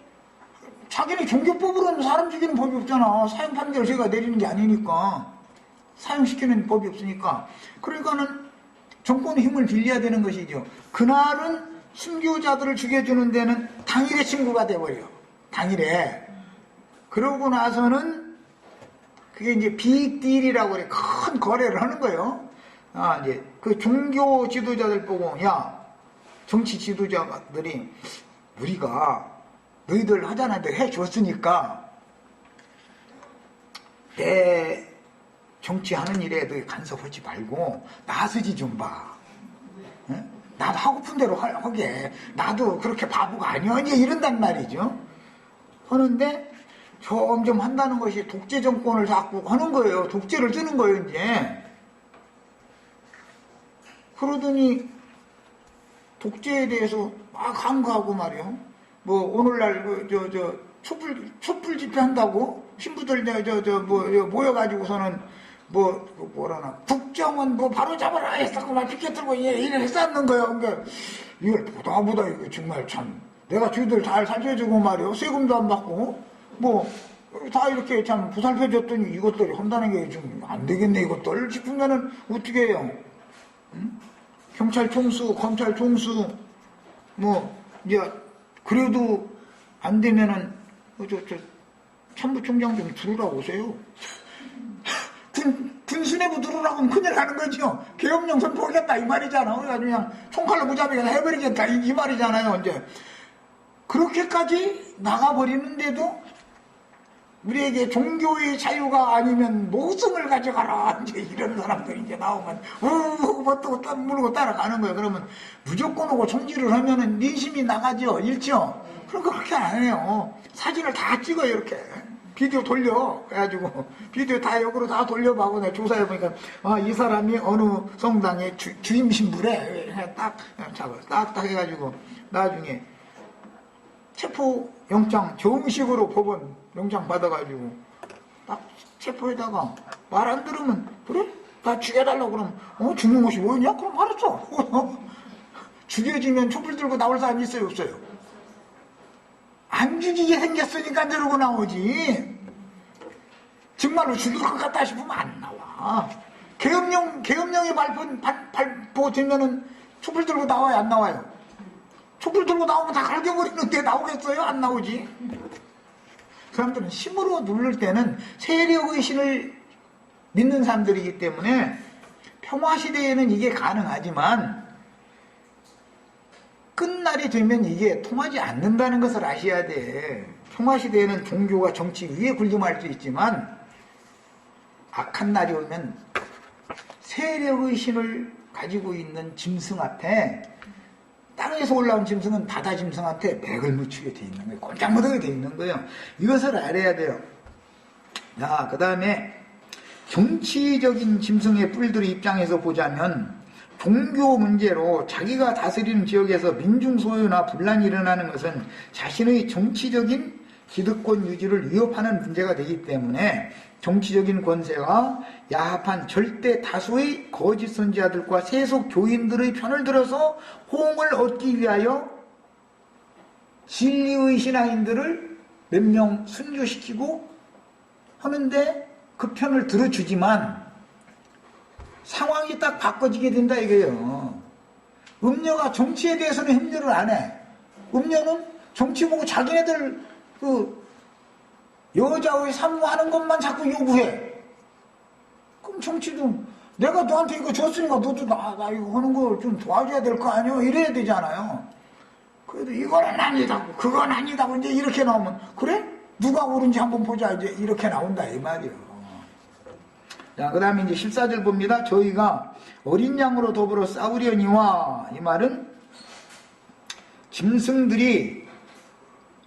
자기네 종교법으로는 사람 죽이는 법이 없잖아. 사형 판결을 제가 내리는 게 아니니까, 사형시키는 법이 없으니까. 그러니까는 정권의 힘을 빌려야 되는 것이죠. 그날은 순교자들을 죽여주는 데는 당일에 친구가 돼버려. 당일에. 그러고 나서는 그게 이제 빅딜이라고 그래. 큰 거래를 하는 거예요. 이제 그 종교 지도자들 보고, 야, 정치 지도자들이 우리가 너희들 하자는 대로 해줬으니까 내 정치하는 일에 너희 간섭하지 말고 나서지 좀 봐. 응? 나도 하고픈 대로 하게. 나도 그렇게 바보가 아니야. 이제 이런단 말이죠. 하는데 점점 한다는 것이 독재 정권을 자꾸 하는 거예요. 독재를 뜨는 거예요, 이제. 그러더니 독재에 대해서 막 항거하고 말이요. 뭐 오늘날 촛불 집회 한다고 신부들 모여가지고서는 뭐라나 국정원 바로 잡아라 했었고 막 피켓 들고 이래 했었는 거예요. 그러니까 이걸 보다 이거 정말 참 내가 저희들 잘 살펴주고 말이요. 세금도 안 받고 다 이렇게 참 보살펴줬더니 이것들이 한다는 게 좀 안 되겠네 이것들 싶으면은 어떻게 해요? 응? 경찰 총수, 검찰 총수 이제 그래도 안 되면은 참부총장 좀 들으라고 오세요. 군수내부 들으라고 하면 큰일 나는 거죠. 계엄령 선포하겠다 이 말이잖아. 그래가지고 그냥 총칼로 무자비가 해버리겠다 이 말이잖아요. 이제 그렇게까지 나가버리는데도 우리에게 종교의 자유가 아니면 노승을 가져가라 이제 이런 사람들이 이제 나오면 또 물고 따라가는 거예요. 그러면 무조건 오고 총질을 하면은 민심이 나가죠. 잃죠. 그럼 그렇게 안 해요. 사진을 다 찍어요. 이렇게 비디오 돌려. 그래가지고 비디오 다 역으로 다 돌려봐고 내가 조사해보니까 이 사람이 어느 성당의 주임 신부래. 딱 해가지고 나중에 체포영장 정식으로 법원 영장 받아가지고 딱 체포에다가 말 안 들으면 그래? 나 죽여달라고 그러면 죽는 것이 뭐였냐? 그럼 알았어. 죽여지면 촛불 들고 나올 사람이 있어요 없어요? 안 죽이게 생겼으니까 저러고 나오지. 정말로 죽일 것 같다 싶으면 안 나와. 계엄령이 발표되면은 촛불 들고 나와요 안 나와요? 촛불 들고 나오면 다 갈겨버리는데 나오겠어요? 안 나오지. 그 사람들은 힘으로 누를 때는 세력의 신을 믿는 사람들이기 때문에 평화시대에는 이게 가능하지만 끝날이 되면 이게 통하지 않는다는 것을 아셔야 돼. 평화시대에는 종교가 정치 위에 군림할 수 있지만 악한 날이 오면 세력의 신을 가지고 있는 짐승 앞에, 땅에서 올라온 짐승은 바다 짐승한테 맥을 묻히게 돼 있는 거예요. 꼼짝 못하게 돼 있는 거예요. 이것을 알아야 돼요. 자, 그 다음에 정치적인 짐승의 뿔들의 입장에서 보자면 종교 문제로 자기가 다스리는 지역에서 민중 소유나 분란이 일어나는 것은 자신의 정치적인 기득권 유지를 위협하는 문제가 되기 때문에 정치적인 권세가 야합한 절대 다수의 거짓 선지자들과 세속 교인들의 편을 들어서 호응을 얻기 위하여 진리의 신앙인들을 몇 명 순교시키고 하는데 그 편을 들어주지만 상황이 딱 바꿔지게 된다 이거예요. 음녀가 정치에 대해서는 협조를 안 해. 음녀는 정치 보고 자기네들 여자의 사무하는 것만 자꾸 요구해. 그럼 정치도 내가 너한테 이거 줬으니까 너도 나 이거 하는 거 좀 도와줘야 될 거 아니야? 이래야 되잖아요. 그래도 이거는 아니다고 그건 아니다고 이제 이렇게 나오면 그래? 누가 옳은지 한번 보자. 이제 이렇게 나온다 이 말이요. 자, 그 다음에 이제 14절 봅니다. 저희가 어린 양으로 더불어 싸우려니와, 이 말은 짐승들이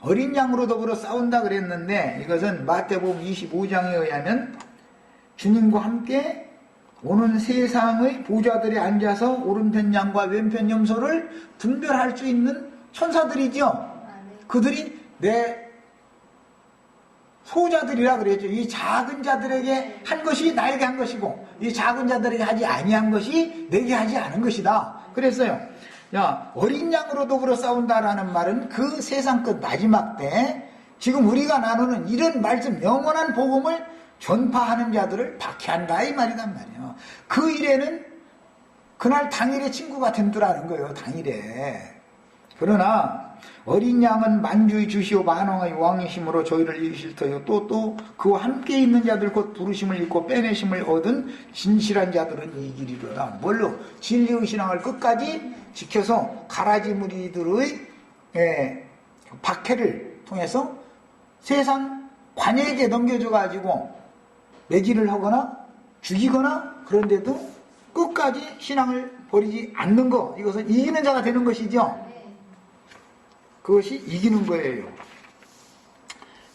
어린 양으로 더불어 싸운다 그랬는데, 이것은 마태복음 25장에 의하면 주님과 함께 오는 세상의 보좌들이 앉아서 오른편 양과 왼편 염소를 분별할 수 있는 천사들이죠. 그들이 내 소자들이라 그랬죠. 이 작은 자들에게 한 것이 나에게 한 것이고, 이 작은 자들에게 하지 아니한 것이 내게 하지 않은 것이다 그랬어요. 야, 어린 양으로 더불어 싸운다라는 말은 그 세상 끝 마지막 때 지금 우리가 나누는 이런 말씀, 영원한 복음을 전파하는 자들을 박해한다 이 말이란 말이에요. 그 일에는 그날 당일에 친구가 된다는 거예요. 당일에. 그러나 어린 양은 만주의 주시오 만왕의 왕이심으로 저희를 이기실 터요. 또 그와 함께 있는 자들 곧 부르심을 입고 빼내심을 얻은 진실한 자들은 이기리로다. 뭘로? 진리의 신앙을 끝까지 지켜서 가라지 무리들의 박해를 통해서 세상 관에게 넘겨줘 가지고 매질을 하거나 죽이거나, 그런데도 끝까지 신앙을 버리지 않는 것, 이것은 이기는 자가 되는 것이죠. 그것이 이기는 거예요.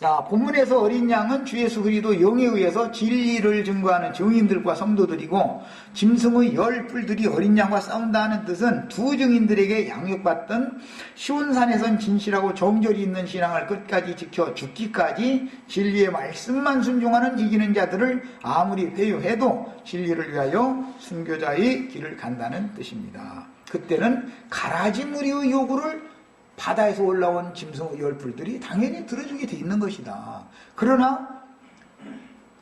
자, 본문에서 어린 양은 주 예수 그리스도 영에 의해서 진리를 증거하는 증인들과 성도들이고, 짐승의 열 뿔들이 어린 양과 싸운다는 뜻은 두 증인들에게 양육받던 시온산에선 진실하고 정절이 있는 신앙을 끝까지 지켜 죽기까지 진리의 말씀만 순종하는 이기는 자들을 아무리 배교해도 진리를 위하여 순교자의 길을 간다는 뜻입니다. 그때는 가라지 무리의 요구를 바다에서 올라온 짐승의 열풀들이 당연히 들어주게 돼 있는 것이다. 그러나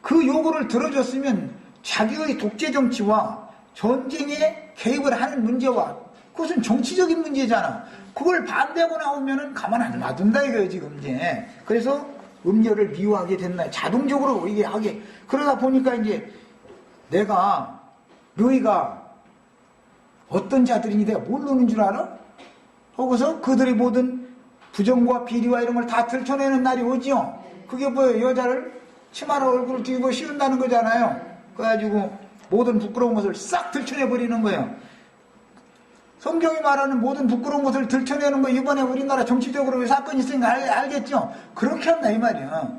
그 요구를 들어줬으면 자기의 독재정치와 전쟁에 개입을 하는 문제와, 그것은 정치적인 문제잖아. 그걸 반대하고 나오면은 가만 안 놔둔다 이거예요 지금 이제. 그래서 음료를 미워하게 됐나, 자동적으로 이게 하게. 그러다 보니까 이제 내가, 너희가 어떤 자들이니 내가 모르는 줄 알아? 거기서 그들의 모든 부정과 비리와 이런 걸 다 들춰내는 날이 오죠. 그게 뭐예요? 여자를 치마로 얼굴을 뒤집어 씌운다는 거잖아요. 그래가지고 모든 부끄러운 것을 싹 들춰내버리는 거예요. 성경이 말하는 모든 부끄러운 것을 들춰내는 거, 이번에 우리나라 정치적으로 사건이 있으니까 알겠죠? 그렇게 한다 이 말이야.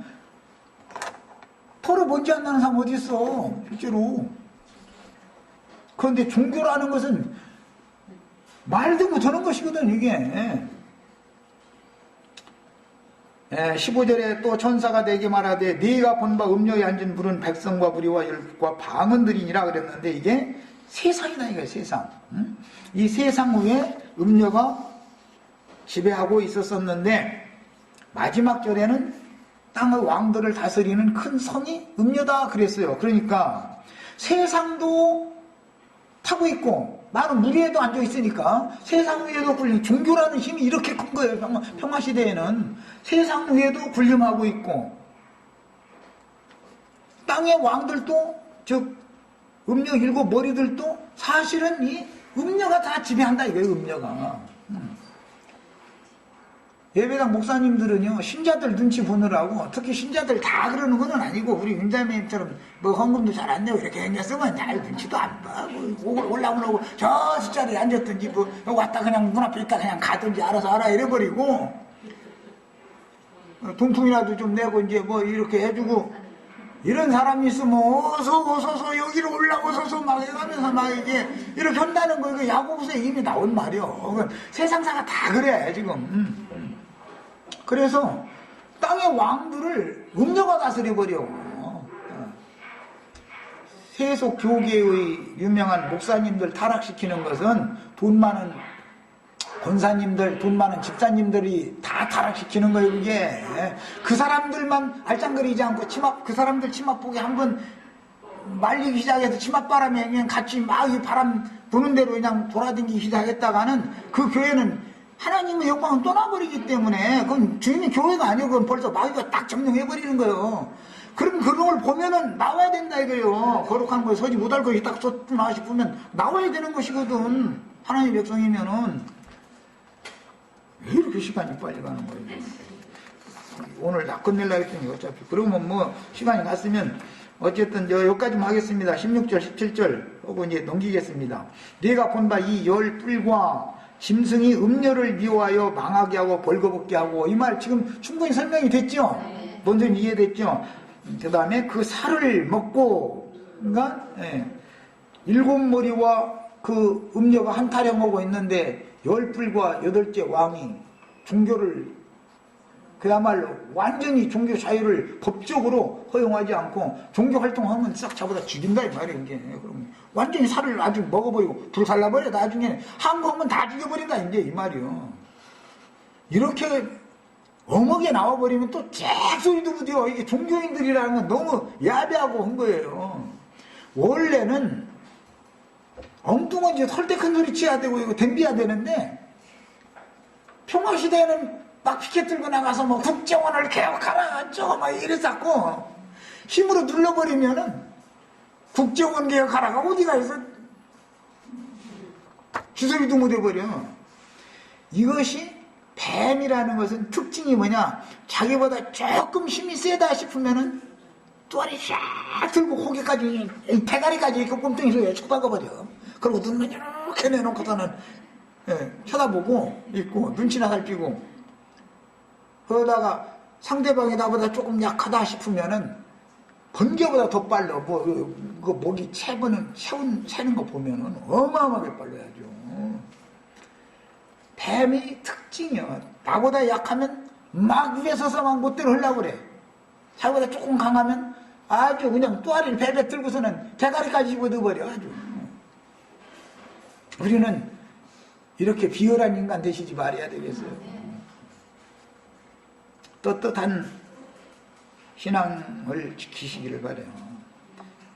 토로 먼지 안 나는 사람 어디 있어 실제로. 그런데 종교라는 것은 말도 못하는 것이거든 이게. 15절에 또 천사가 내게 말하되 네가 본 바 음료에 앉은 불은 백성과 무리와 율법과 방언들이니라 그랬는데, 이게 세상이다 이거야 세상. 이 세상 위에 음료가 지배하고 있었었는데, 마지막 절에는 땅의 왕들을 다스리는 큰 성이 음료다 그랬어요. 그러니까 세상도 타고 있고 많은 무리에도 앉아 있으니까 세상 위에도 군림, 종교라는 힘이 이렇게 큰 거예요. 평화시대에는 세상 위에도 군림하고 있고, 땅의 왕들도, 즉 음녀 일곱 머리들도 사실은 이 음녀가 다 지배한다 이거예요. 음녀가. 예배당 목사님들은요, 신자들 눈치 보느라고, 특히 신자들 다 그러는 건 아니고, 우리 윤자매님처럼 뭐 헌금도 잘 안 내고 이렇게 생겼으면 잘 눈치도 안 봐. 뭐 올라오고 저 숫자리에 앉았든지, 뭐 왔다 그냥 문 앞에 있다 그냥 가든지 알아서 알아 이래버리고, 동풍이라도 좀 내고 이제 뭐 이렇게 해주고, 이런 사람이 있으면 어서 여기로 올라오소서 막 해가면서 막 이게 이렇게 한다는 거, 이거 야고보서에 이미 나온 말이요. 세상사가 다 그래 지금. 그래서 땅의 왕들을 음녀가 다스려버려. 세속 교계의 유명한 목사님들 타락시키는 것은 돈 많은 권사님들, 돈 많은 집사님들이 다 타락시키는 거예요. 그게 그 사람들만 알짱거리지 않고 그 사람들 치맛보기 한번 말리기 시작해서 치맛바람에 그냥 같이 막 이 바람 부는 대로 그냥 돌아다니기 시작했다가는 그 교회는 하나님의 영광은 떠나버리기 때문에, 그건 주인이 교회가 아니고 그건 벌써 마귀가 딱 점령해버리는 거예요. 그럼 그런 걸 보면은 나와야 된다 이거예요. 거룩한 거에 서지 못할 것이 딱 섰구나 싶으면 나와야 되는 것이거든. 하나님의 백성이면은. 왜 이렇게 시간이 빨리 가는 거예요? 오늘 다 끝내려고 했더니 어차피. 그러면 뭐 시간이 갔으면 어쨌든 여기까지만 하겠습니다. 16절, 17절 하고 이제 넘기겠습니다. 네가 본 바 이 열 뿔과 짐승이 음료를 미워하여 망하게 하고 벌거벗게 하고, 이 말 지금 충분히 설명이 됐죠? 먼저 이해됐죠? 그 다음에 그 살을 먹고, 그러니까 일곱 머리와 그 음료가 한 타령하고 있는데 열 뿔과 여덟째 왕이 종교를 그야말로 완전히 종교 자유를 법적으로 허용하지 않고 종교 활동하면 싹 잡아다 죽인다 이 말이에요. 이게 그럼 완전히 살을 아주 먹어버리고 불살라버려. 나중에 항거하면 다 죽여버린다 이제 이 말이요. 이렇게 어묵에 나와버리면 또 잭소리도 못해요. 이게 종교인들이라는 건 너무 야비하고 한 거예요. 원래는 엉뚱한 짓 헐 때 큰 소리 치야 되고 이거 덤벼야 되는데, 평화시대에는 막 피켓 들고 나가서 뭐 국정원을 개혁하라 저거 막 이랬었고, 힘으로 눌러버리면은 국정원 개혁하라가 어디가 있어? 주소리도 못 해버려. 이것이 뱀이라는 것은 특징이 뭐냐? 자기보다 조금 힘이 세다 싶으면은 또아리 쫙 들고 고개까지 대가리까지 이렇게 꼼덩이로 쳐박아버려. 그리고 눈만 이렇게 내놓고서는 쳐다보고 있고 눈치나 살피고, 그러다가 상대방이 나보다 조금 약하다 싶으면은 번개보다 더 빨라. 그 목이 채는 거 보면은 어마어마하게 빨라야죠. 뱀이 특징이요. 나보다 약하면 막 위에 서서만 못대로 하려고 그래. 자기보다 조금 강하면 아주 그냥 또아리를 베베 들고서는 대가리까지 집어넣어버려. 아주. 우리는 이렇게 비열한 인간 되시지 말아야 되겠어요. 떳떳한 신앙을 지키시기를 바라요.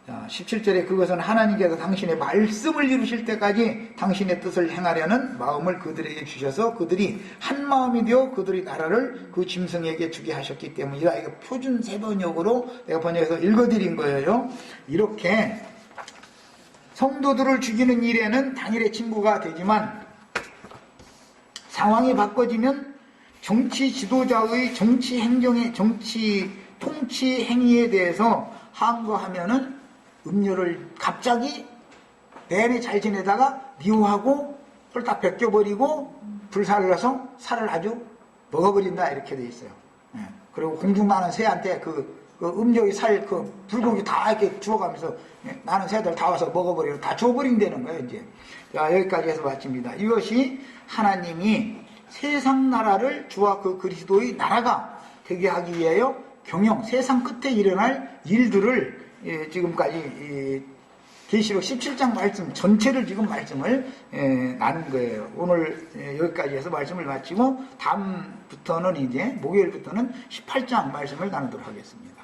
17절에 그것은 하나님께서 당신의 말씀을 이루실 때까지 당신의 뜻을 행하려는 마음을 그들에게 주셔서 그들이 한 마음이 되어 그들의 나라를 그 짐승에게 주게 하셨기 때문이다. 이거 표준 세번역으로 내가 번역해서 읽어드린 거예요. 이렇게 성도들을 죽이는 일에는 당일의 친구가 되지만 상황이 바꿔지면 정치 지도자의 정치 행정의 정치 통치 행위에 대해서 항거하면은 음료를 갑자기 내내 잘 지내다가 미워하고 홀딱 벗겨버리고 불살라서 살을 아주 먹어버린다 이렇게 돼 있어요. 그리고 공중 나는 새한테 그 음료의 살 그 불고기 다 이렇게 주워가면서 나는 새들 다 와서 먹어버리고 다 줘버린다는 거예요 이제. 자, 여기까지 해서 마칩니다. 이것이 하나님이 세상 나라를 주와 그 그리스도의 나라가 되게 하기 위하여 경영, 세상 끝에 일어날 일들을 지금까지 계시록 17장 말씀 전체를 지금 말씀을 나눈 거예요. 오늘 여기까지 해서 말씀을 마치고 다음부터는 이제 목요일부터는 18장 말씀을 나누도록 하겠습니다.